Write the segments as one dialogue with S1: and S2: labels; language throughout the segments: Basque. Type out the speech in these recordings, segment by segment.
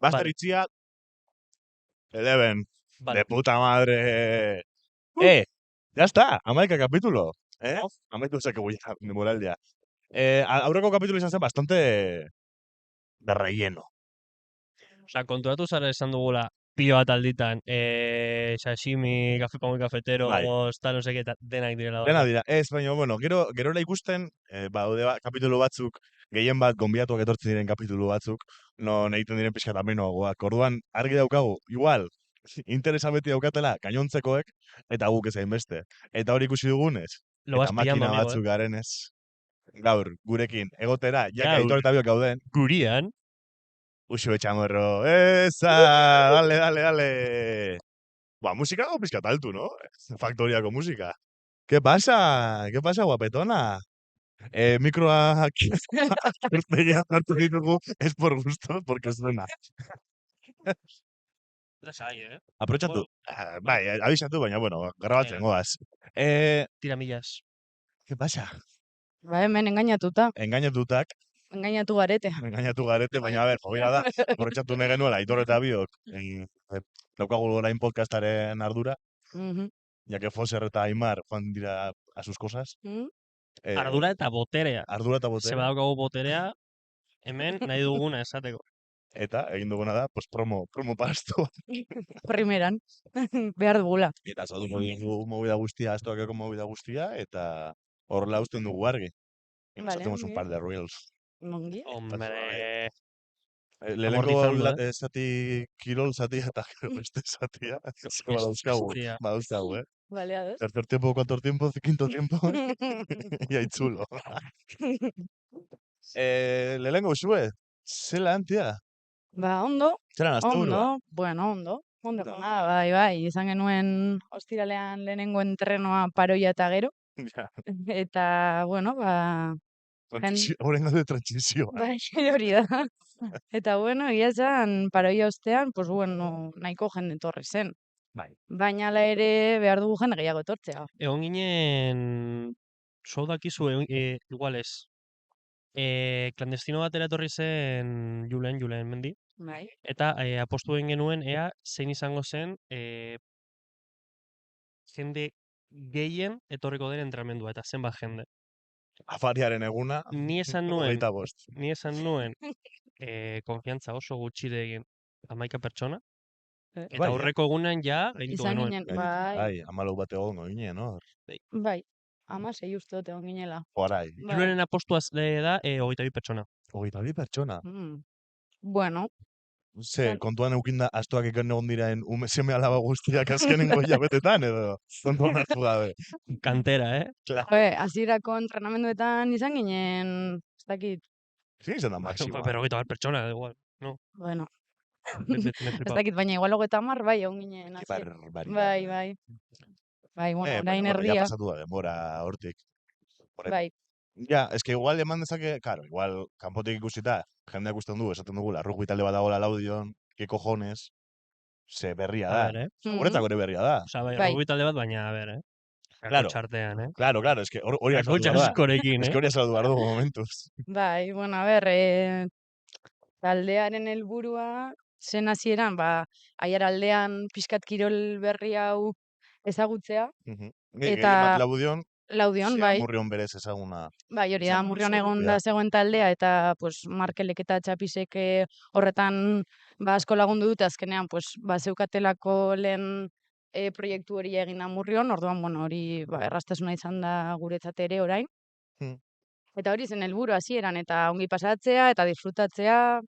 S1: Basta
S2: Vale.
S1: Ritzia, Eleven,
S2: Vale.
S1: de puta madre. Ya está, 11 capítulo. Amaitu zeko ya, demoraldia. Aurreko kapitulu izan zen bastante de relleno.
S2: Osa, konturatu zara esan dugula pilo bat alditan, sashimi, kafe como cafetero,
S1: Bai.
S2: tal, no sé qué, denak direla.
S1: Dena dira, ez, baina, bueno, gerora ikusten, daude kapitulu batzuk, gehien bat gonbiatuak etortzen diren kapitulu batzuk, non egiten diren pixka tamenoagoak. Orduan, argi daukagu, igual, interesa beti daukatela, gainontzekoek, eta guk ez beste. Eta hori ikusi dugunez,
S2: Lo vas
S1: eta
S2: pillando,
S1: makina
S2: amigo,
S1: batzuk garenez, gaur, gurekin, egotera, jaka
S2: Gaur.
S1: Aitor eta biok gauden,
S2: Gurian,
S1: Uxu Betxamorro, esa, dale, dale, dale. Música o pizkat altu, ¿no? Faktoriako musika. ¿Qué pasa? ¿Qué pasa, guapetona? Mikroa urtegia hartu ditugu, es por gusto, porque suena.
S2: lasai,
S1: Aprotxatu. Bai, abisatu, baina, bueno, grabatzen goaz.
S2: Tiramillas.
S1: ¿Qué pasa?
S3: Ba, hemen engainatuta.
S1: Engainatutak,
S3: Engainatu garete.
S1: engainatu garete, baina, a ber, jobila da, aprotxatu nahi genuela, Aitor eta biok, daukagu orain podcastaren ardura,
S3: Mhm.
S1: ya que Foser eta Aimar joan dira a sus cosas.
S3: Mhm.
S2: Ardura eta boterea.
S1: Ardura eta
S2: Se
S1: botere.
S2: badaukagu boterea, hemen nahi duguna esateko.
S1: Eta, egin duguna da, pues promo pasto.
S3: Primeran. Behar dugula.
S1: Eta zaduko dugu movida guztia, astoakeko movida guztia, eta horrela usten dugu argi. Y nos
S3: Vale,
S1: hacemos un
S3: ongi.
S1: par de reels.
S3: Ongi.
S2: Hombre,
S1: Lehenengo
S2: Amortizando,
S1: zati, kirol zatia eta gero beste zatia. Badauzkagu,
S2: Hostia.
S1: badauzkagu,
S3: Vale, ados.
S1: Tercer tiempo, cuarto tiempo, quinto tiempo. Y ahí chulo. Lehenengo zue, zelan, tia?
S3: Ba, ondo.
S1: Zelan asteburua?
S3: Ondo. Bueno, ondo. Ondo.
S1: Ondo.
S3: Bai. Izan genuen ostiralean lehenengo entrenoa paroia eta gero.
S1: Ja,
S3: Eta, bueno, ba...
S1: horrengo de trantzizioa.
S3: Bai, hori da. Eta, bueno, egia esan, paroia ostean, pues, bueno, nahiko jende etorri zen.
S2: Bai.
S3: Baina ala ere behar dugu jende gehiago etortzea.
S2: Egon ginen, zau dakizu, igual ez. Klandestino batera etorri zen Julen mendi.
S3: Bai.
S2: Eta apostu egin genuen, ea, zein izango zen, jende gehien etorriko den entrenamendua, eta zenbat jende.
S1: Afariaren eguna,
S2: Ni esan nuen,
S1: 25.
S2: konfiantza oso gutxirekin 11 pertsona, eta
S1: Bai,
S2: aurreko egunean ja, gainditu
S3: Izan
S2: genuen.
S3: ginen, bai.
S1: Bai, 14 bat egongo ginen, no?
S3: Bai. 16 uste dut egon ginela.
S1: Horai.
S3: Bai.
S2: Julenen apostua da, 22 pertsona.
S1: 22 pertsona.
S3: Bueno.
S1: Ze, kontuan eukinda, astoak ikan egon diraen seme alaba guztiak azkenengo hilabetetan, edo? Kontuan hartu gabe.
S2: Kantera,
S1: Claro.
S3: Hasierako entrenamenduetan izan ginen, ez dakit.
S1: Zin izan da maksimoa.
S2: Pero 22 pertsona, igual, no?
S3: Bueno.
S2: Me
S3: Ez dakit, baina igual 30 bai egon ginen. Bai. Bai, bueno, orain erdia.
S1: Ja pasatu da denbora hortik.
S3: Bai.
S1: Ja, eske igual eman dezake, claro, igual kanpotik ikusita, jendeak usten du, esaten dugula, rugby talde bat dagoela Laudion, que cojones, ze berria da.
S2: A ver,
S1: Guretzako ere berria da.
S2: Osa, bai, rugby talde bat, baina, a ver,
S1: Claro.
S2: Txartean,
S1: Claro, eske hori azaldu
S2: behar da.
S1: Eske hori azaldu behar dugu momentuz.
S3: Bai, bueno, a ver, taldearen helburua zen hasieran, aiar aldean pixkat kirol berri hau ezagutzea.
S1: Eta
S3: Laudion, bai.
S1: Murrion berez ezaguna.
S3: Bai, hori da, Murrion egon da zegoen taldea, eta pues, Markelek eta Txapisek horretan asko lagundu dute azkenean, pues, zeukatelako lehen proiektu hori egin da Murrion, orduan, bueno, hori erraztasuna izan da guretzat ere orain. Eta hori zen helburu hasieran, eta ongi pasatzea, eta disfrutatzea,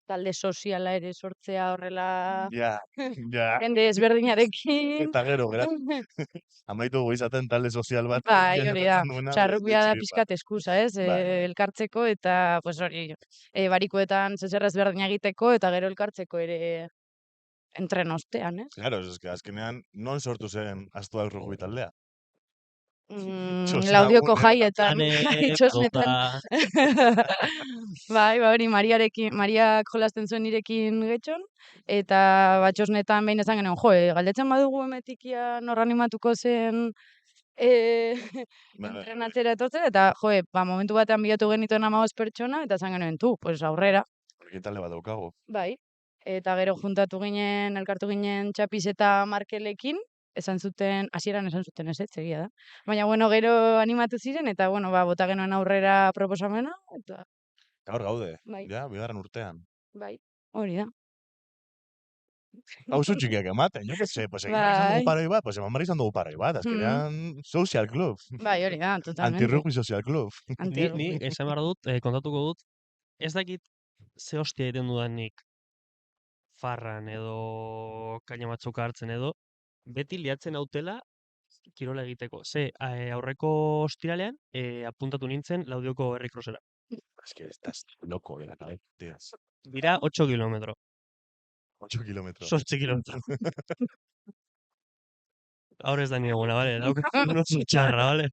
S3: talde soziala ere sortzea horrela jende ezberdinarekin.
S1: Eta gero, amaitu izaten talde sozial bat.
S3: Bai, hori da. Rugbya da pixkat eskusa, ez? Elkartzeko eta, pues hori, barikuetan zezerra ezberdina egiteko eta gero elkartzeko ere entrenostean, ez?
S1: Claro, es que azkenean non sortu zen Astuak rugby taldea?
S3: Laudioko jaietan, txosnetan. Bai, hori, Mariak jolasten zuen nirekin getxon, eta txosnetan behin ezan genuen, galdetzen badugu emetikia nor animatuko zen entrenatzera etortzen, eta momentu batean bilatu genituen 15 pertsona, eta ezan genuen, pues aurrera.
S1: Horrekin talde bat daukagu.
S3: Bai. Eta gero elkartu ginen Txapiz eta Markelekin, hasieran esan zuten ezetz, egia da. Baina, bueno, gero animatu ziren, eta, bueno, bota genuen aurrera proposamena, eta,
S1: Gaur gaude,
S3: bai,
S1: ja, bigarren urtean.
S3: bai, hori da.
S1: Pausu txikiak ematen, jo que se, pues egin behar izan dugu
S3: Bai,
S1: paroi bat, pues eman behar izan dugu paroi bat, azkenean social club,
S3: bai, hori da, totalmente.
S1: antirrugby social club.
S2: Ni
S3: Antirrugby.
S2: esan behar dut, kontatuko dut, ez dakit ze hostia egiten dudanik farran edo kaina batzuk hartzen edo, beti liatzen hautela kirola egiteko. Aurreko ostiralean apuntatu nintzen Laudioko herrikrosera.
S1: Es que estás loco de la cabeza, tío.
S2: Dira 8 kilometro.
S1: 8 kilómetros.
S2: 8 kilometro. Ahora ez da ni eguna, bale? No oso txarra, bale?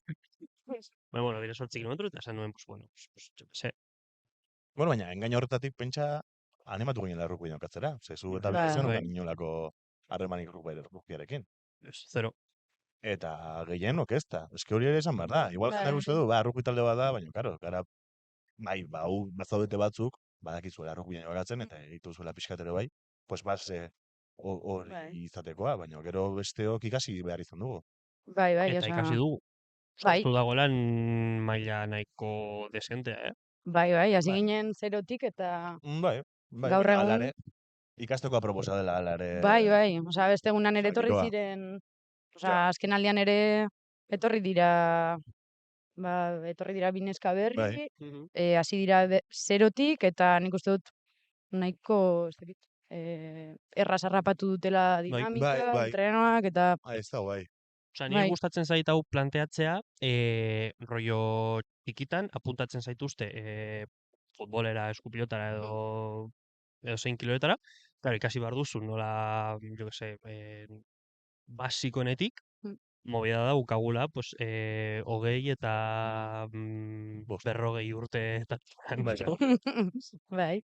S2: Bueno, dire 8 kilometro, eta esan nuen, pues, bueno, pues, yo que sé.
S1: Bueno, baina, engaina horretatik pentsa animatu ginen rugby jokatzera. Zu eta
S3: Bai.
S1: bizitzen
S2: Bai.
S1: okan inolako harremanik rugbyarekin.
S2: Zero.
S1: Eta gehienok ez da. Eske hori ere esan behar da. Igual
S3: Bai.
S1: jendeak uste du, rugby talde bat da, baina, karo, gara, bai, hau bazaudete batzuk, badakizuela rugby jokatzen, eta egitu zuela pixkatero bai, pues hori
S3: Bai.
S1: izatekoa, baina gero besteok ikasi behar izan dugu.
S3: Bai,
S2: Eta
S3: osea,
S2: ikasi dugu.
S3: bai,
S2: Sortu dagoela maila nahiko desentea,
S3: bai, hasi
S1: Bai.
S3: ginen zerotik, eta
S1: Bai,
S3: gaur
S1: baina
S3: egun,
S1: alare, ikasteko aproposa dela alare.
S3: bai, osea, beste egunan ere etorri
S1: giroa.
S3: ziren, osea,
S1: Ja.
S3: azken aldian ere etorri dira bi neska berri,
S1: Bai.
S3: hasi dira zerotik, eta nik uste dut nahiko, ez dakit, erraz harrapatu dutela dinamika,
S1: bai.
S3: entrenoak, eta
S1: Ez da, bai.
S2: Osa, nire
S3: bai,
S2: gustatzen zait hau planteatzea, rollo txikitan, apuntatzen zaituzte futbolera, eskupilotara edo zein kiloretara. Claro, ikasi behar duzu, nola, jo que se, basikoenetik,
S3: Mm.
S2: movida da ukagula, pues, 20 eta
S1: Bost.
S2: 40 urte eta
S1: Bai.
S3: bai,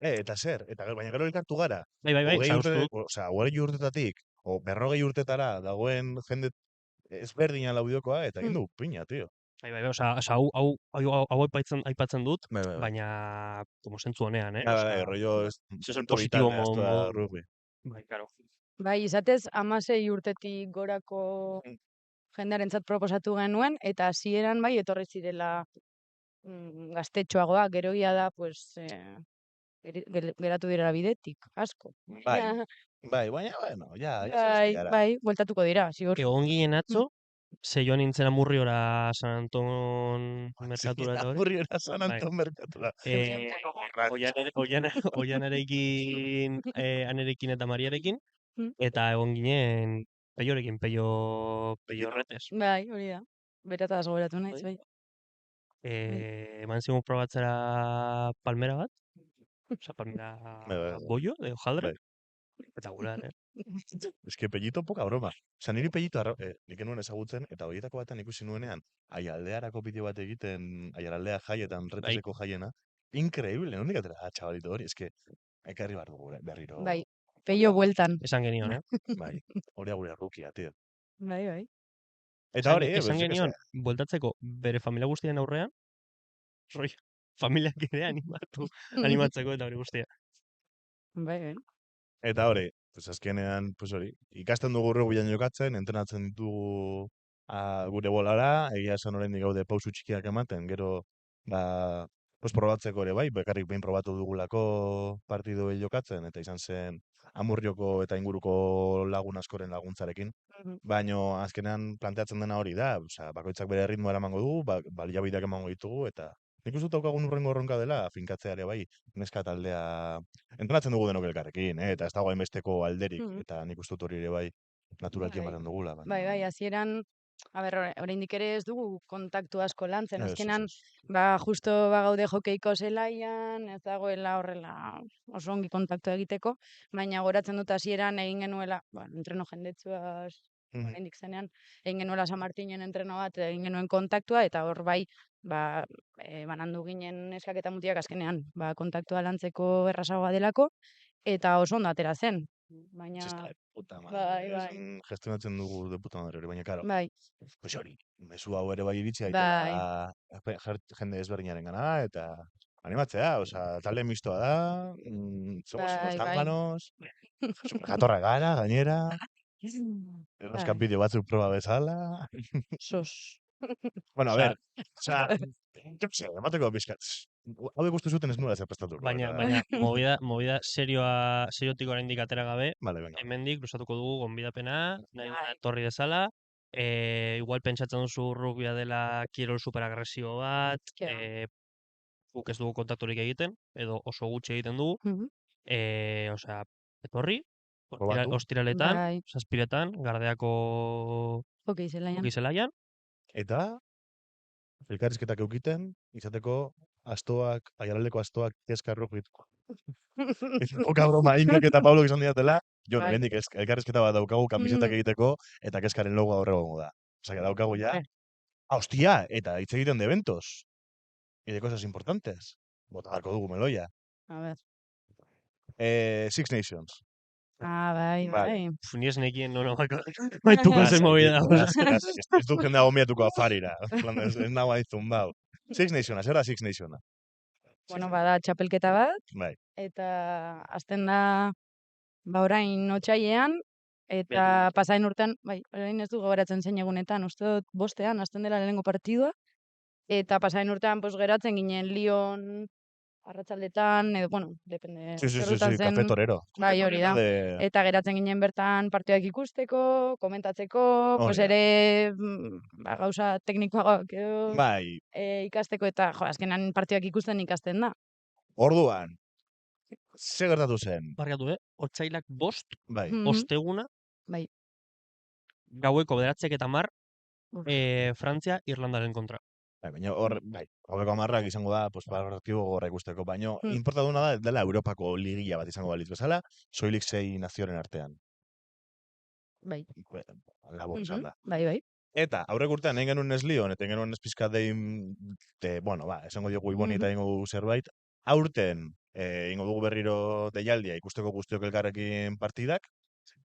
S1: Eta zer, baina gero elkartu gara.
S2: Bai,
S1: Hogei
S2: uste dut,
S1: urtetatik, o 40 urtetara dagoen jende ezberdina laudokoa, eta egin du pina, tío.
S2: bai, osea, hau aipatzen dut,
S1: Bai.
S2: baina, como sentzu honean,
S1: Bai, rollo
S2: ez es el
S1: punto vital
S2: positibo
S1: de esto da
S2: modu.
S1: rugby.
S2: Bai, claro.
S3: bai, izatez 16 urtetik gorako jendearentzat proposatu genuen, eta hasieran bai etorri zirela gaztetxoagoa, gero ia da, pues, geratu dira bidetik, asko.
S1: Bai, baina, bueno, ja,
S3: Bai, bueltatuko dira, ziur.
S2: Egon ginen atzo, ze joan nintzen Amurriora San Anton merkatura eta hori.
S1: Amurriora San Anton merkatura.
S2: Oianarekin, Anerekin eta Mariarekin,
S3: Mm.
S2: eta egon ginen Peiorekin, Peio Horretez.
S3: Bai, hori da. Berataz gogoratu naiz, bai.
S2: Eman zigun probatzera palmera bat, oza, palmera
S1: Bai.
S2: bollo, de hojaldre,
S1: Bai.
S2: espectacular,
S1: Es que Pellito poca broma. Osa, niri Pellito nik enuen ezagutzen, eta horietako batean ikusi nuenean, aialdearako bideo bat egiten, aialaldea jaietan, reteseko jaiena, increíble, nondik atera, chavalito hori, es que, ekarri behar dugu, berriro.
S3: Bai, peio bueltan.
S2: Esan genion,
S1: Bai, hori agure rukia, tío.
S3: Bai.
S1: Eta hori,
S2: esan genion, bueltatzeko bere familia guztien aurrean, familiak ere animatzeko eta hori guztia.
S3: Bai.
S1: Eta hori, pues azkenean, pues hori, ikasten dugu rugbian jokatzen, entrenatzen ditugu gure bolara, egia esan oraindik gaude pausu txikiak ematen, gero, pues probatzeko ere bai, bekarrik behin probatu dugulako partiduei jokatzen, eta izan zen Amurrioko eta inguruko lagun askoren laguntzarekin. Baino azkenean planteatzen dena hori da, osea, bakoitzak bere ritmoa eramango dugu, baliabideak emango ditugu, eta nik uste dut daukagun urrengo erronka dela, finkatzea ere bai, neska taldea entrenatzen dugu denok elkarrekin, eta ez dago hainbesteko alderik, eta nik uste dut hori ere bai, naturalki ematen dugula.
S3: Bai, hasieran, oraindik ere ez dugu kontaktu asko lantzen,
S1: Ez.
S3: azkenan, justo gaude jokeiko zelaian, ez dagoela horrela oso ongi kontaktu egiteko, baina goratzen dut hasieran egin genuela, entreno jendetsuaz, oraindik zenean, egin genuela San Martinen entreno bat, egin genuen kontaktua, eta hor bai, banandu ginen neskak eta mutiak azkenean, kontaktua lantzeko errazagoa delako, eta oso ondo atera zen. Baina...
S1: Puta madre, gestionatzen dugu de puta madre hori, baina karo, pues hori, mezu hau ere bai iritsi daitela jende ezberdinaren gana, eta Animatzea, talde mistoa da, somos unos
S3: Bai, bai.
S1: zánganos, superjatorra gara, gainera, erraskan bideo batzuk proba bezala.
S3: Sos.
S1: Bueno, a
S2: Osea,
S1: ver, yo qué sé, emateko pixkat. Hau ikustu zuten ez nula zer prestatuko.
S2: baina movida seriotik oraindik atera gabe,
S1: Vale, venga.
S2: hemendik luzatuko dugu gonbidapena, nahi duna etorri dezala. Igual pentsatzen duzu rugbia dela kirol superagresio bat, guk ez dugu kontakturik egiten, edo oso gutxi egiten dugu. Osea, etorri,
S1: Probatu.
S2: ostiraletan,
S3: Bai.
S2: zazpiretan, Gardeako
S3: Hokei zelaian.
S2: zelaian.
S1: Eta, elkarrizketak eukiten, izateko aiaraldeko astoak kezka rugit. Oka broma, Iñak eta Pablo izan diatela, jo,
S3: Bai.
S1: hemendik elkarrizketa bat daukagu kamisetak egiteko, eta kezkaren logoa horregongo da. Osea, que daukagu ja. Hostia, eta hitz egiten de eventos. Y de cosas importantes. Bota barko dugu meloia.
S3: A ver.
S1: Six Nations.
S3: Bai, bai.
S2: Ni ez nekien nono baituko zen movida.
S1: Ez du jendea gomiatuko afarira. Ez nago aizun bau. Six Nations, zer da Six Nations?
S3: Bueno, bada txapelketa bat,
S1: Bai.
S3: eta azten da, orain otsailean, eta pasain urtean, orain ez du gogoratzen zein egunetan, uste dut bostean, azten dela lehenengo partidua, eta pasain urtean geratzen ginen Lyon arratsaldetan, edo, bueno, depende.
S1: Sí, Café Torero.
S3: Bai, hori da. Eta geratzen ginen bertan partioak ikusteko, komentatzeko, ere gauza teknikoagoak edo
S1: Bai.
S3: Ikasteko, eta azkenan partioak ikusten ikasten da.
S1: Orduan, ze gertatu zen?
S2: Barkatu, otsailak 5,
S1: Bai.
S2: osteguna,
S3: bai.
S2: Gaueko 9:10 Frantzia Irlandaren kontra.
S1: Baina gaueko 10 izango da, partido gogorra ikusteko, baina importaduna da, dela Europako ligia bat izango balitz bezala, soilik 6 nazioaren artean.
S3: Bai.
S1: Labur izan da.
S3: Bai.
S1: Eta, aurrek urtean, egin genuen ez Lyon, eta egin genuen ez pizkat esango diogu iboni eta egingo dugu zerbait. Aurten, egingo dugu berriro deialdia ikusteko guztiok elkarrekin partidak,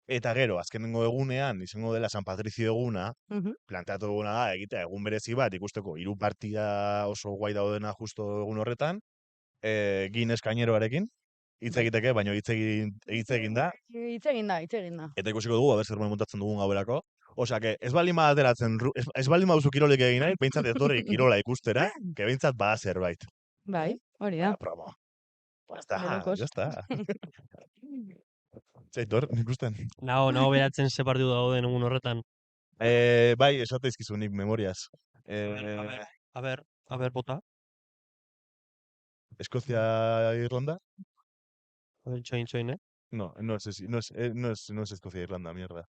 S1: eta gero, azkenengo egunean, izango dela San Patricio eguna, planteatu duguna da, egitea egun berezi bat, ikusteko 3 partida oso guai daudena justo egun horretan, Guinness Kaineroarekin, hitz egiteke, baina hitz egin da.
S3: Hitz egin da.
S1: Eta ikusiko dugu, zer montatzen dugun gauerako. Osea, que ez baldin baderatzen, ez baldin baduzu kirolik egin nahi, behintzat etorri kirola ikustera, que behintzat bada zerbait.
S3: Bai, hori da.
S1: Promo. Ya está. Zaitor, ikusten.
S2: Nago beratzen ze partidu dauden egun horretan.
S1: Bai, esate izkizunik memoriaz.
S2: A ver, bota.
S1: Eskozia, Irlanda?
S2: Txoin,
S1: No es Escocia, Irlanda, mierda.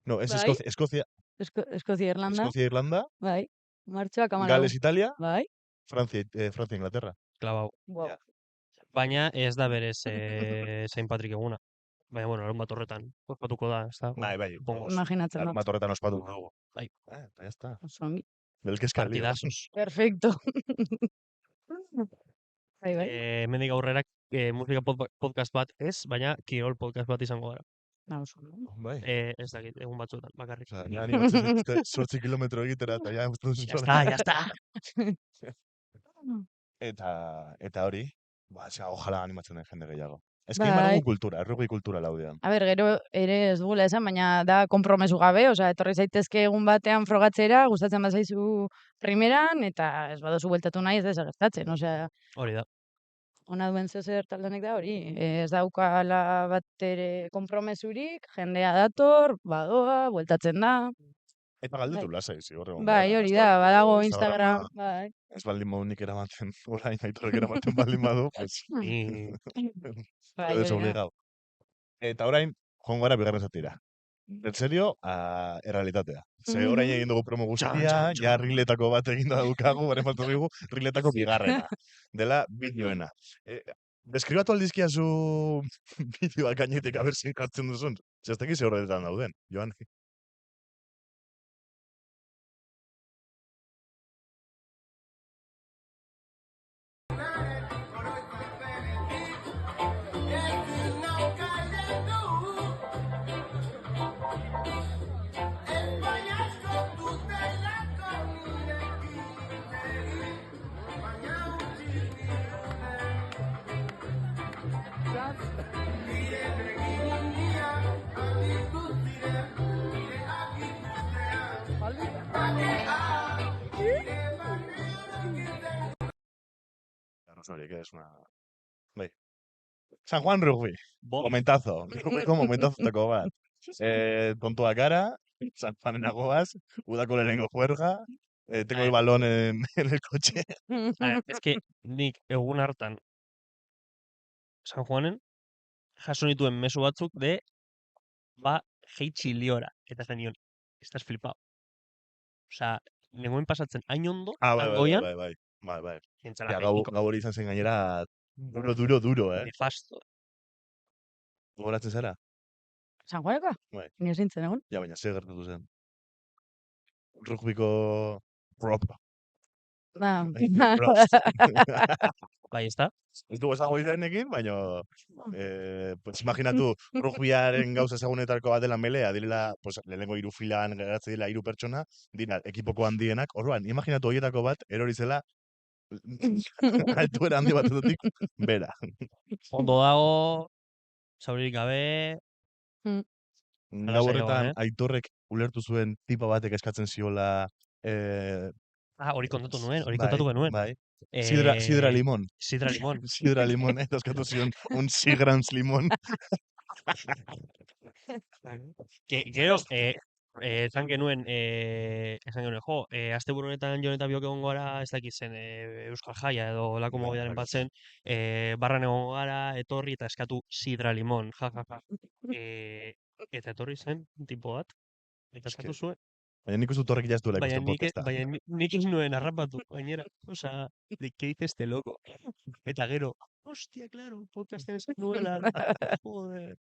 S1: No, es
S3: Bai.
S1: Escocia.
S3: Eskozia, Irlanda.
S1: Escocia, Irlanda.
S3: Bai. Martxoak 14.
S1: Gales, Italia.
S3: Bai.
S1: Francia, Inglaterra.
S2: Klabau.
S3: Wow.
S2: Baina ez da berez Saint Patrick eguna. Baina, bueno, larun bat horretan. Ospatuko da, ez da?
S1: Bai.
S3: Imaginatzen da.
S1: Larun bat horretan ospatuko dugu.
S2: Bai.
S1: Ya está.
S3: Osongi.
S1: Belkezka
S2: Partidazos.
S3: Perfecto. Bai.
S2: Hemendik aurrera musika podcast bat ez, baina kirol podcast bat izango gara.
S1: Bai.
S2: Ez dakit, egun batzuetan, bakarrik.
S1: Osa, ja animatzen 8 kilometro egitera, eta ja
S2: Ya está.
S1: Eta hori, ojala animatzen den jende gehiago. Ez que
S3: Bai.
S1: dugu kultura, errugi kultura laudean.
S3: A ber, gero ere ez dugula esan, baina da konpromesu gabe, etorri zaitezke egun batean frogatzera, gustatzen bazaizu primeran, eta ez badozu bueltatu nahi ez desagertatzen,
S2: Hori da.
S3: ona duen zer taldenek da hori. Ez daukala bat ere konpromesurik, jendea dator, badoa, bueltatzen da.
S1: Eta galdetu lasai, zigorregon.
S3: Bai, hori da, badago Instagram. Bai.
S1: Ez baldin modunik eramaten, orain aitorek eramaten baldin badu, pues...
S3: Bai,
S1: desobligau. Eta orain, joan gara bigarren zatira. En serio, errealitatea. Ze orain egin dugu promo guztia, ja riletako bat egin da dukagu, baren faltu dugu, riletako bigarrena. Dela, bideoena. Deskribatu aldizkiazu bideoak gainetik abertzin jartzen duzun. Zestek ize horretan dauden, Joan. No sé, que es una... Bai. San Juan Rugby.
S2: Bo,
S1: Momentazo. Rugbyko momentazotako bat. Tontoa gara, San Juanen goaz, udako lehenengo juerga, tengo el
S2: ver,
S1: balón en el coche.
S2: es que nik egun hartan San Juanen jaso nituen mezu batzuk de jeitsi liora. Eta zen nion, estás flipado. Osea, nengoen pasatzen hain ondo, han goian,
S1: Bai.
S2: nintzela
S1: Ja,
S2: jaitiko.
S1: gau hori izan zen gainera duro,
S2: Nefasto.
S1: Gogoratzen zara?
S3: San Juaneko?
S1: Bai.
S3: Ni ezin zen egon.
S1: Ja, baina zer gertatu zen. Rugbyko prop.
S3: Ba,
S1: Props.
S2: Bai, ez da?
S1: Ez dugu esango izanekin, baina pues imaginatu rugbyaren gauza ezagunetako bat dela melea, direla, pues, lehenengo hiru filan geratzen dira hiru pertsona, dira ekipoko handienak, orduan, imaginatu horietako bat, erori zela, altuera handi batetik, bera.
S2: Ondo dago, zauririk gabe,
S1: Gau
S2: Lasai
S1: horretan,
S2: egon,
S1: Aitorrek ulertu zuen tipa batek eskatzen ziola,
S2: hori kontatu nuen, hori
S1: bai,
S2: kontatu genuen.
S1: bai. Sidra limón.
S2: Sidra limón.
S1: Sidra limón, eta eskatu zion un Sigrams limón.
S2: Gero, esan genuen, jo, asteburu honetan Jon eta biok egongo gara, ez dakit zen, Euskal Jaia edo lako
S1: Bai,
S2: mobiaren
S1: bai.
S2: bat zen, barran egongo gara, etorri eta eskatu sidra limón, ja. Eta etorri zen, tipo bat, eta
S1: Eske,
S2: eskatu zuen.
S1: Baina nik uste dut horrek jaztuela
S2: Baina
S1: ikusten podcasta.
S2: nik ez nuen harrapatu, gainera. Osea, de ¿qué dice este loco? Eta gero, hostia, claro, podcasten esan nuela. Joder.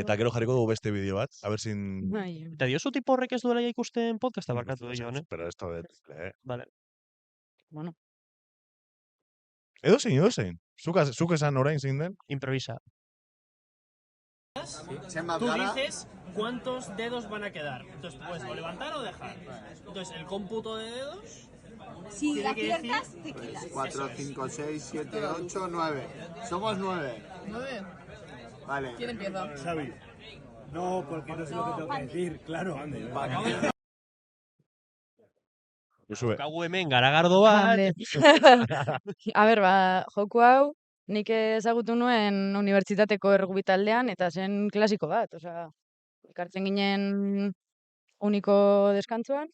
S1: Eta gero jarriko dugu beste bideo bat, a ver sin...
S3: bai.
S2: Eta diozu tipo horrek ez duela ja ikusten podcasta barkatu dio, ne?
S1: Pero esto de...
S2: Vale.
S3: Bueno,
S1: Edozein. Zuk esan orain zein den?
S2: Improvisa.
S4: Tú dices cuántos dedos van a quedar. Entonces puedes o levantar o dejar. Entonces el cómputo de dedos
S5: Si
S4: tiene que decir
S5: aciertas, te quitas.
S6: 4, 5, 6, 7, 8, 9. Somos 9.
S5: 9.
S6: Vale.
S5: ¿Quién empieza?
S7: Xavi. No, porque no sé lo que tengo que decir, claro.
S1: Josue.
S2: Kagu hemen garagardo bat.
S3: Vale. A ber, joku hau, nik ezagutu nuen unibertsitateko errugbi taldean, eta zen klasiko bat, osea, ekartzen ginen uniko deskantzuan,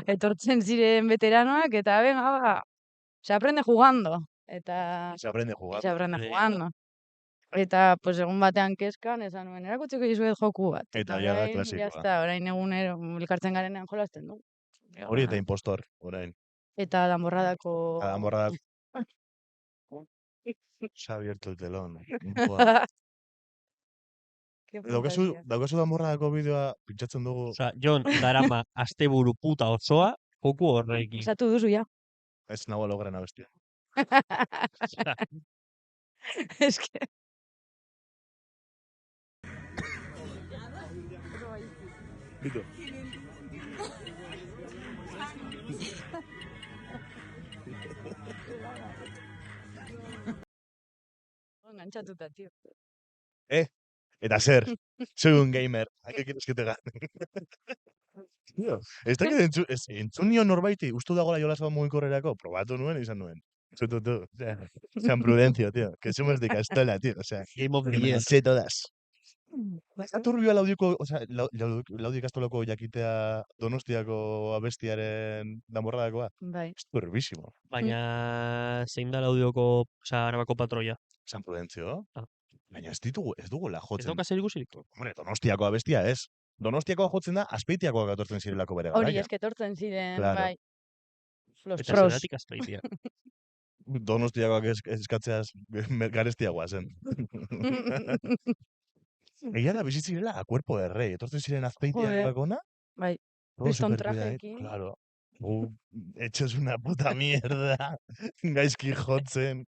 S3: etortzen ziren veteranoak, eta venga, se aprende jugando, eta
S1: Se aprende a jugar.
S3: se aprende
S2: Sí.
S3: jugando. Eta, pues, egun batean kezkan, esan nuen, erakutsiko dizuet joku bat.
S1: Eta ja da
S3: orain,
S1: klasikoa.
S3: jazta, orain egunero elkartzen garenean jolasten du.
S1: Hori eta impostor, orain.
S3: Eta danborradako...
S1: Adamorra se ha abierto el telón. Buah.
S3: Qué
S1: Daukazu
S3: fantasía.
S1: damorradako bideoa pintxatzen dugu.
S2: Osea, Jon darama asteburu puta osoa joku horrekin.
S3: Esatu duzu, ja.
S1: Ez nago logran abestia.
S3: Es que...
S1: Bitu.
S3: Enganchatuta, tío.
S1: Eta zer, soy un gamer. ¿A qué quieres que te gane? Tío, ez dakit entzun nion norbaiti, ustu dagoela jolasa mugikorrerako, probatu nuen, izan nuen. Tu. San Prudencio, tío. Que somos de Castola, tío. O sea,
S2: Game of the
S1: me
S2: Year.
S1: las sé todas. Está turbio laudioko, o sea, laudi Kastolako jakitea Donostiako abestiaren damorradakoa.
S3: Bai.
S1: Es turbísimo.
S2: Baina zein da laudioko, osea, Arabako patroia.
S1: San Prudencio.
S2: Ah.
S1: Baina ez dugula
S2: Ez
S1: jotzen.
S2: dauka zer ikusirik?
S1: Hombre, Donostiako abestia ez. Donostiakoa jotzen da, Azpeitiakoak etortzen zirelako bere
S3: Hori
S1: garaian.
S3: esketortzen ziren,
S1: Claro.
S3: bai. Los
S2: Eta
S3: pros.
S2: zeratik Azpeitia.
S1: Donostiakoak eskatzeaz garestiagoa zen. Egia da, bizitzirela a cuerpo de rey. Etortzen ziren Azpeitiakoak ona.
S3: Bai.
S1: todo
S3: Kriston
S1: supercuidadito,
S3: trajeekin.
S1: Claro. Hechos una puta mierda. Gaizki jotzen.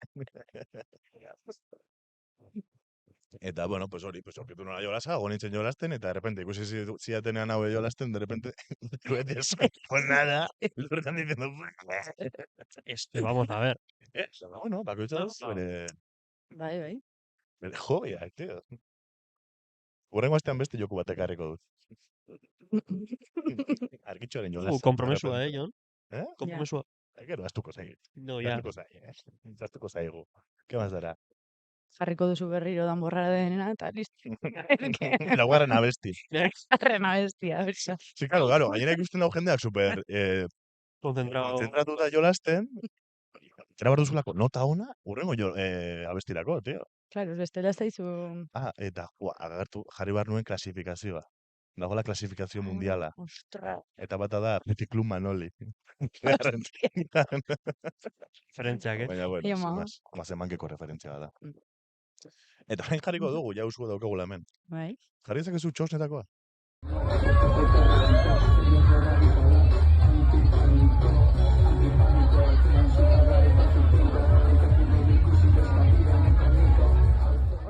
S1: Eta, bueno, pues hori, pues orkitu nola jolasa, nintzen jolasten, eta de repente, ikusi ziatenean hau jolasten, de repente, juguetes, pues nada, lurretan diciendo,
S2: Vamos a ver.
S1: bueno, bakoitza
S2: No,
S1: duz, bere...
S3: Bai.
S1: Bere hobiak, tío. Urrengo astean beste joku bat ekarriko dut. Argitxoaren jolasa.
S2: Kompromesua, Jon?
S1: ¿Eh?
S2: Kompromesua.
S1: Gero, astuko zaigu.
S2: No, ja.
S1: Astuko zaigu. ¿Qué más dará?
S3: Jarriko duzu berriro danborrara denena, eta listo.
S1: Laugarren abesti.
S3: Jarren abestia, bersa.
S1: Sí, claro. Gainera ikusten dago jendeak super konzentratuta jolasten. Zera behar duzulako nota ona, urrengo abestirako, tío.
S3: Claro, bestela ez daizu...
S1: Eta, agertu, jarri behar nuen klasifikazioa. Dago la klasifikazio mundiala.
S3: Ostras.
S1: Eta bata da, Petit Club Manoli.
S2: Referentziak,
S1: Baina, bueno,
S3: Ia,
S1: sin
S3: ma.
S1: más. Mazemankeko referentzia da. Eta hain jarriko dugu, ja usuko daukagula hemen.
S3: Bai.
S1: Jarri ezakezu txosnetakoa?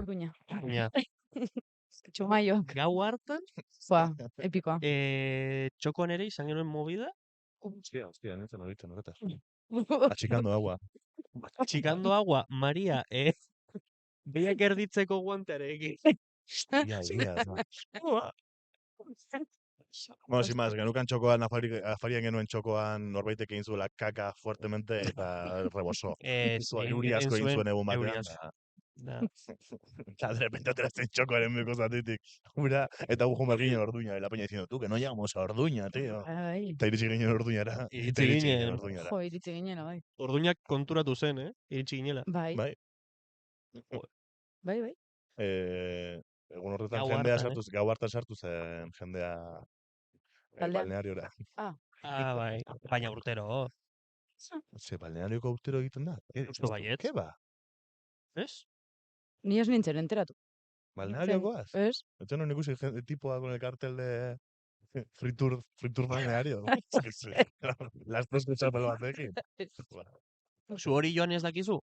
S3: Orduña.
S2: Ja.
S3: Txumaio.
S2: Gau hartan,
S3: Fua, epikoa.
S2: txokoan ere izan genuen movida,
S1: Hostia, nintzen horretzen horretaz. Achikando agua.
S2: txikando agua, Maria, behiak erditzeko guantearekin.
S1: Ia. Bueno, sin más, genukan txokoan, afarian genuen txokoan norbaitek egin zuela kaka fuertemente eta rebosó. Euri asko egin zuen egun batean. Eta de repente ateratzen txokoaren beko zatetik. Ura, eta gu jomer ginen Orduña. La peña diciendo, tú, que no llegamos a Orduña, tío.
S3: Bai.
S1: Eta iritsi ginen Orduñara.
S2: Iritsi ginen.
S3: Jo, iritsi ginela, bai.
S2: Orduñak konturatu zen, iritsi ginela.
S3: Bai.
S1: Bai.
S3: Bai.
S1: Egun horretan
S2: Gau
S1: jendea
S2: hartan,
S1: sartu, gau hartan sartu zen jendea
S3: Taldea.
S1: balneariora.
S2: Bai. Baina urtero.
S1: Ze, balnearioko urtero egiten da?
S2: Uste baietz.
S1: Ke ba?
S2: Ez?
S3: Ni ez nintzen enteratu.
S1: Balneariokoaz?
S3: Ez?
S1: Esto no ikusi tipoa con el cartel de fritur balneario. Las dos txapel batekin.
S2: Zu hori joan ez dakizu?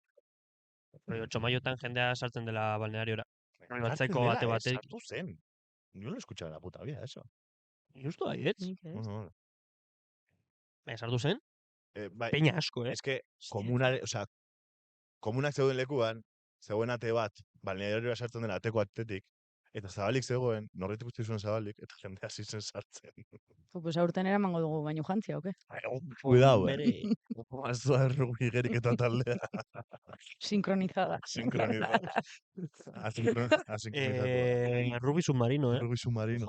S2: Txomaiotan jendea sartzen dela balneariora. Batzeko ate batek.
S1: Sartu zen. Yo no lo he escuchado en la puta vida, eso.
S2: Justu baietz?
S3: Nik ez.
S1: No.
S2: Sartu zen?
S1: Bai,
S2: Peña asko,
S1: es que komunak zeuden lekuan, zegoen ate bat, balneariora sartzen dela ateko atetik, eta zabalik zegoen, norretik uste zuen zabalik, eta jende hasi zen sartzen.
S3: Pues aurten eramango dugu baino jantzia, oke?
S1: Cuidado,
S2: Bere.
S1: Mazua errugi gerik eta taldea.
S3: Sinkronizada.
S1: Sinkronizada. Asinkronizatu.
S2: Rugby submarino,
S1: Rugby submarino.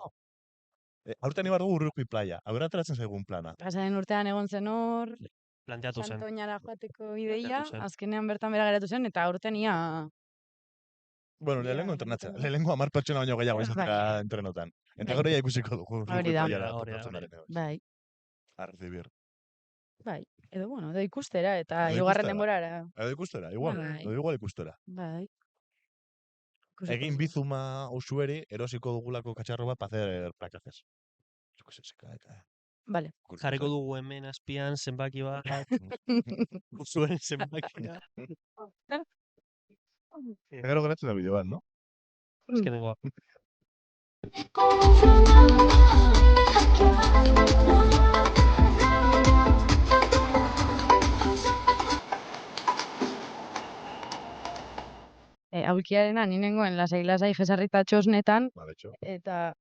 S1: Aurten ibar dugu rugby playa. Aurra ateratzen zaigun plana.
S3: Pasaren urtean egon zen hor,
S2: Planteatu zen.
S3: Santoñara joateko ideia,
S2: Planteatu zen.
S3: azkenean bertan bera geratu zen, eta aurten ia...
S1: Bueno, lehenengo entrenatzen. Lehenengo 10 pertsona baino gehiago izatera entrenotan. Eta gero ja ikusiko dugu.
S3: Hori da. Bai.
S1: A recibir.
S3: Bai. Edo, bueno, edo ikustera, eta
S1: Edo
S3: hirugarren
S1: ikustera.
S3: denborara.
S1: Edo ikustera, igual.
S3: Bai.
S1: Edo igual ikustera.
S3: Bai.
S1: Egin bizuma usueri erosiko dugulako katxarro bat para hacer placajes. Yo que sé, se cae.
S3: Vale.
S2: Jarriko dugu hemen azpian zenbaki bat. Zuen zenbakia.
S1: Gero geratzen da bideo bat, no?
S2: Azkenengoa.
S3: Aulkiarena ni nengoen lasai jesarrita txosnetan,
S1: Ba, de hecho.
S3: eta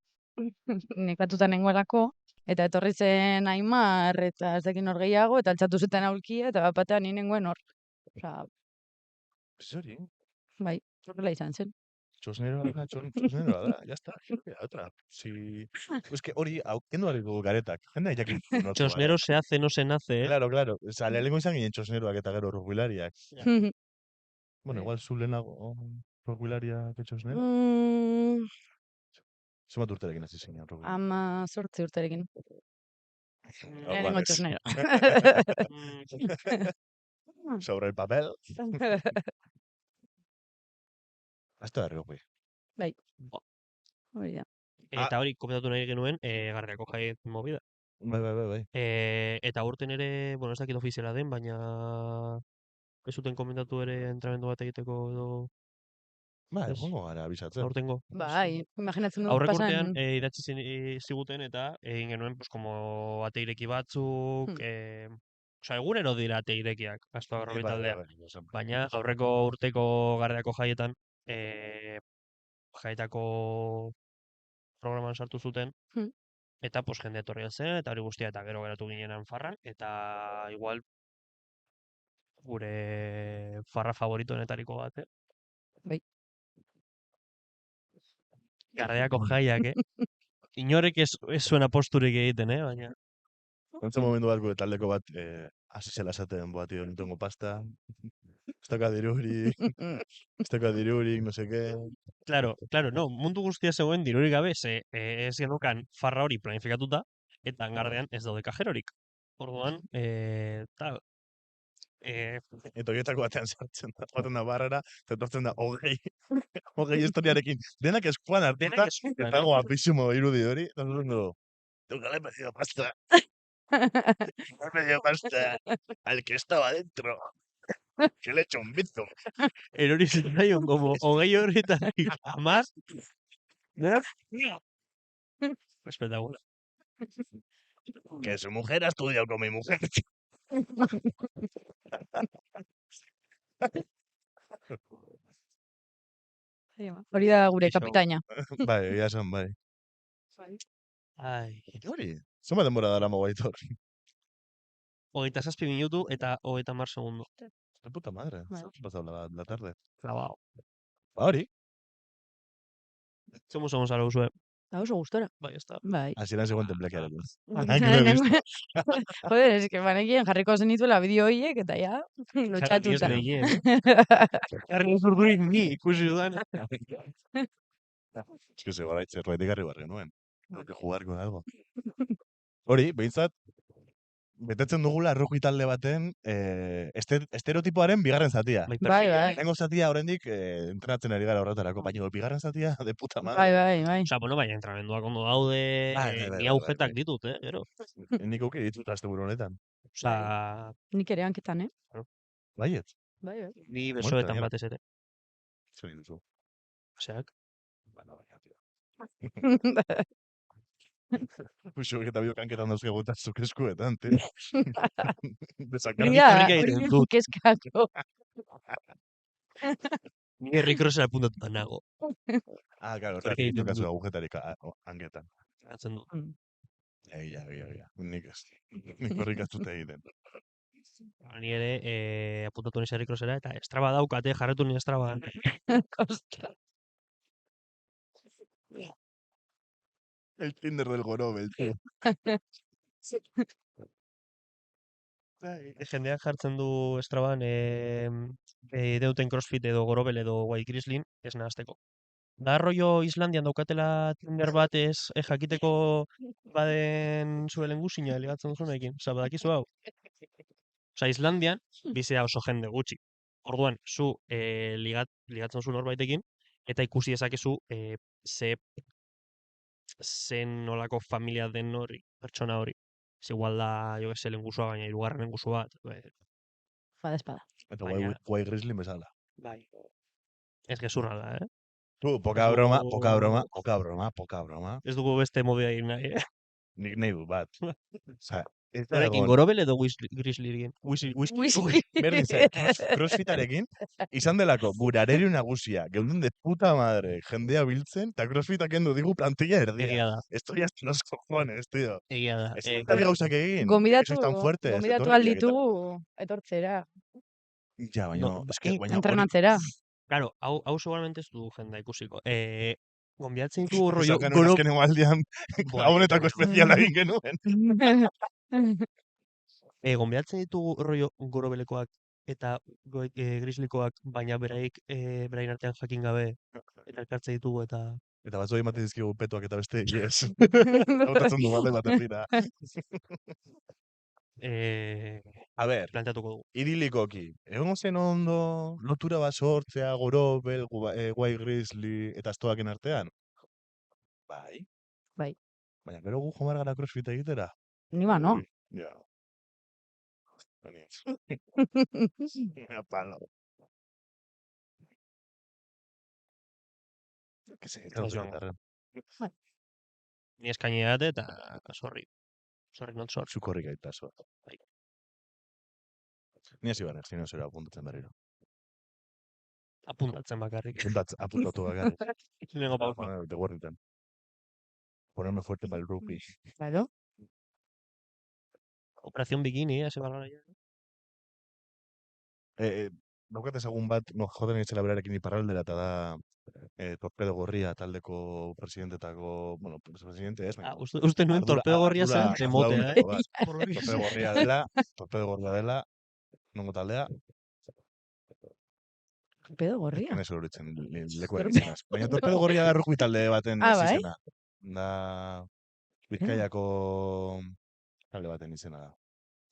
S3: nekatuta nengoelako, eta etorri zen Aimar, eta ez dakin hor gehiago, eta altxatu zuten aulkia, eta bapatean ni nengoen hor. Osa,
S1: Zori,
S3: bai, horrela izan zen.
S1: txosneroa da, ya está. Otra. Si... Es que hori, kendu hariko garetak. Jendea jakin.
S2: Txosnero se hace, no se nace,
S1: Claro. Osa, lehenengo izan ginen txosneroak eta gero rugbilariak. Bueno, igual zu lehenago rugbilaria que txosnero. Zumat urterekin hasi zinen rugbilaria.
S3: 18 urterekin. Lehenengo
S1: Orduan ez.
S3: txosnero.
S1: Sobre el papel. Hasta de rugby.
S3: Bai. Hori da.
S2: Eta hori komentatu nahi genuen, garriako jai movida.
S1: Bai.
S2: Eta urten ere, bueno, ez dakit ofiziala den, baina ez zuten komentatu ere entrenamendu bat egiteko edo...
S1: Bai, egongo gara abisatzen.
S2: Aurtengo.
S3: Bai, imaginatzen dugu
S2: Aurreko
S3: pasan...
S2: urtean idatzi ziguten eta egin genuen, pues, como ate ireki batzuk, Osa, egunero dira ate irekiak, Astoa Garrobi
S1: Bai,
S2: taldea.
S1: bai.
S2: Baina, aurreko urteko gardeako jaietan, jaietako programan sartu zuten,
S3: Hmm.
S2: eta pues jende etorri zen, eta hori guztia, eta gero geratu ginenan farran, eta igual gure farra favoritoenetariko bat,
S3: Bai.
S2: Gardeako jaiak, Inorek ez zuen aposturik egiten, baina...
S1: Ontsa momentu bat gure taldeko bat hasi zela esaten, boa, tío, no tengo pasta, ez dauka dirurik, no sé qué.
S2: Claro, no, mundu guztia zegoen dirurik gabe, ze ez genukan farra hori planifikatuta, eta gardean ez daude kajerorik. Orduan, tal,
S1: Eta horietako batean sartzen da, baten da barrera, eta etortzen da, hogei historiarekin, denak eskuan hartuta,
S2: denak eskuan,
S1: eta guapísimo irudi hori, eta no, nunca le he pedido pasta, no he pedido pasta al que estaba dentro, que le he hecho un bizo.
S2: erori zitzaion, como hogei horretatik amaz, espectacular.
S1: Que su mujer ha estudiado con mi mujer.
S3: Hori da gure
S1: Ixo.
S3: kapitaina.
S1: Bai, egia esan, bai.
S2: Ai,
S1: Hori, zuma denbora dara Aitor.
S2: 27 minutu eta 30 segundo.
S1: De puta madre,
S3: Bai.
S1: se ha pasado la tarde.
S2: Clavado.
S1: Ba, hori,
S2: Somos a lo usue.
S3: Da oso gustora.
S2: Bai, ez da.
S3: Bai.
S1: hasieran zegoen temblekearen.
S3: Joder, es que banekien jarriko zenituela bideo horiek, eta ja,
S2: Ni ez
S3: lotxatuta.
S2: nehien. Jarri zurdurik ni ikusi dudan.
S1: Es que zegoela zerbait igarri barri nuen. Hay que jugar con algo. Hori, behintzat, betetzen dugula erruki talde baten estereotipoaren bigarren zatia.
S3: Bai, bai.
S1: Lehenengo zatia oraindik entrenatzen ari gara horretarako, baina bigarren zatia de puta madre.
S3: Bai.
S2: Osa, bueno, baina entrenamenduak ondo daude,
S1: Bai,
S2: ni agujetak ditut, gero.
S1: Nik auki ditut asteburu honetan.
S2: Osa,
S3: Nik ere hanketan,
S1: Baiet.
S3: Bai.
S2: ni
S1: Bueno,
S2: besoetan
S1: gainera.
S2: batez ere.
S1: Zer egin duzu?
S2: Oseak,
S1: Bueno, baina, tío. Uxuek eta biok hanketan dauzkagu eta zuk eskuetan, tío. Desakarri.
S3: Ria,
S2: Karrika egiten dut.
S3: keskako.
S2: ni herrikrosera apuntatuta nago.
S1: Ah, claro,
S2: Karrika
S1: horregatik
S2: egiten
S1: jokazu
S2: dut.
S1: agujetarik hanketan.
S2: Atzen dut.
S1: Egia. Nik ez. Nik horrik ez dute egiten.
S2: Ni ere apuntatu niz herrikrosera, eta estraba daukate, jarretu ni estraban.
S3: Ostra.
S1: El Tinder del Gorobel, tío.
S2: Jendeak jartzen du estraban deuten crossfit edo gorobel edo white grizzlyn, ez nahazteko. Da rollo Islandian daukatela Tinder bat jakiteko baden zure lengusina ligatzen duzunekin. Osa, badakizu hau. Osa, Islandian bizea oso jende gutxi. Orduan, zu ligatzen zu norbaitekin, eta ikusi dezakezu zen nolako familia den hori, pertsona hori. Ez igual da, jo que se, lengusua, baina hirugarren lengusu bat.
S3: Espada.
S1: Eta
S2: Baina-
S1: guai grizzly bezala.
S2: Bai. Ez gezurra da,
S1: Tu, poca
S2: Ez
S1: broma.
S2: Ez dugu beste modea egin nahi,
S1: Nik nahi dut bat. Osa, ez da
S2: Norekin,
S1: egon.
S2: gorobel edo grizzlyrien?
S3: Whisky.
S1: Berdin zen, crossfitarekin, izan delako, gure areri nagusia, geundun de puta madre, jendea biltzen, eta crossfitak kendu digu plantilla erdia.
S2: Egia da,
S1: Estoy hasta los cojones, tío.
S2: egia da.
S1: Ez da gauzak egin.
S3: Gonbidatu,
S1: Sois tan fuertes.
S3: gonbidatu
S1: etorriak eta-
S3: alditugu etortzera,
S1: Ja, baina,
S2: No,
S1: eske, baina hori...
S3: entrenatzera.
S2: Claro, hau seguramente ez du jendea ikusiko. Gonbidatzen ditugu rollo
S1: Esan genuen azkenengo aldian, gabonetako espeziala egin genuen.
S2: gonbidatzen ditugu rollo gorobelekoak eta grizzlykoak, baina beraien artean jakin gabe, eta elkartzen ditugu eta...
S1: Eta batzu ematen dizkigu petoak eta beste, yes. Hautatzen du batek bat dira. A ber,
S2: planteatuko dugu.
S1: idilikoki, egon zen ondo, lotura bat sortzea, gorobel, guai grizzly, eta astoaken artean? Bai.
S3: Bai.
S1: Baina gero gu jomar gara crossfit egitera?
S3: Ni ba, no?
S1: Ui, ja. Banietz. Palo. Que se,
S2: Ez joango. Ni eskaini date eta sorry. Sorry, not sorry.
S1: Zukorrik aita, Ni hasi barren, zinu zera apuntatzen berriro.
S2: Apuntatzen bakarrik.
S1: Apuntatu bakarrik.
S2: Lehenengo pausa.
S1: Bueno, te guarditan. Ponerme fuerte para el rugby.
S3: Claro.
S2: Operación Bikini, ese balón ya.
S1: Daukat ezagun bat, joden itzela berarekin iparraldera, eta da Torpedo Gorria taldeko presidentetako, bueno, presidente ez,
S2: Uste nuen torpedo gorria zen demotea,
S1: Torpedo Gorria dela, nongo taldea,
S3: Torpedo Gorria.
S1: kenez horitzen leku eritzenaz. Baina Torpedo Gorria da rugby talde baten
S3: bai?
S1: izena. Da Bizkaiako talde baten izena da.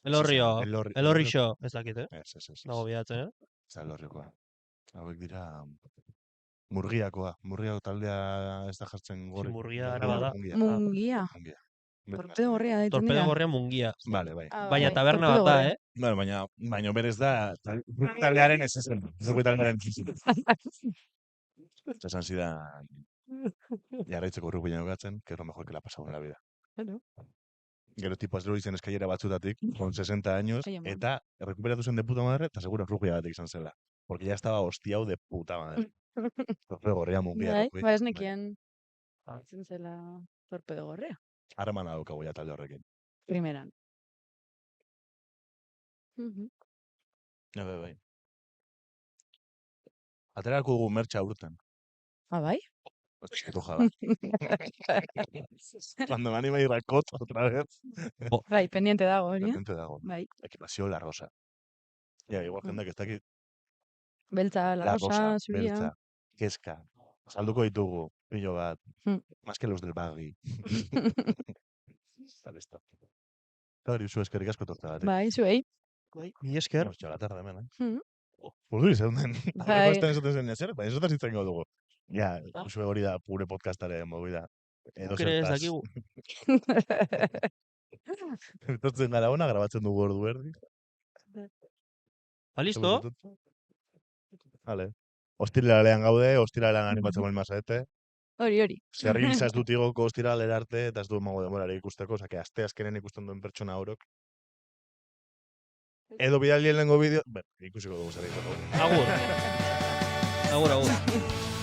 S2: Elorrixo, ez dakit,
S1: Ez.
S2: Nago bidatzen,
S1: Ez da Elorriokoa. Hauek dira Murgiakoa. Murgiako taldea ez da jartzen gorri.
S2: Murgia araba da.
S3: Mungia. Torpedo Gorria daitzen
S2: Torpedo
S3: dira.
S2: Gorria Mungia.
S1: Vale, bai.
S2: Baina taberna bat da,
S1: Bueno, baina berez da taldearen ez ezen. Rugby taldearen esan zidan jarraitzeko rugby jokatzen, que es lo mejor que le ha pasado en la vida.
S3: Claro.
S1: Gero tipo azero izen eskailera batzutatik, con 60 años,
S3: Ai, ama.
S1: eta rekuperatu zen de puta madre, eta seguro rugby batek izan zela. Porque ya estaba hostiao de puta madre. Torpedo Gorria Mungia.
S3: Bai,
S1: rugby.
S3: ba ez nekien. Zen zela Torpedo Gorria.
S1: Harremana daukagu ja talde horrekin.
S3: Primeran.
S1: Bai. Aterako dugu mertxa urten.
S3: Bai?
S1: Hostia, que ojalá. Cuando me anima a ir a Cot otra vez.
S3: Bai, pendiente dago, hori.
S1: Pendiente dago.
S3: Bai.
S1: Equipazio La Rosa. Ya, igual jendak ez dakit.
S3: Beltza, La Rosa, zuria.
S1: Beltza, kezka. Salduko ditugu, pillo bat. Más que los del bagui. Tal esto. Hori, zu eskerrik asko torta bat.
S3: Bai, zuei.
S2: Mi esker.
S1: Hostia, la tarde hemen,
S3: Mm.
S1: Urduri zeunden.
S3: Bai.
S1: Aurreko esaten zen ezer, baina ez zitzen dugu. Ja, zue hori da pure podcastaren movida. Edo
S2: Crees
S1: zertaz.
S2: dakigu.
S1: Etortzen gara ona, grabatzen dugu ordu erdi.
S2: Listo?
S1: Vale. Ostiralean gaude, ostiralean animatzen bali mazete.
S3: Hori.
S1: Zerri ez dut igoko ostiralera arte, eta ez du emango denborare ikusteko, osake, aste azkenen ikusten duen pertsona orok. Edo bidalien lehengo bideo, ikusiko dugu zer egiteko.
S2: Agur.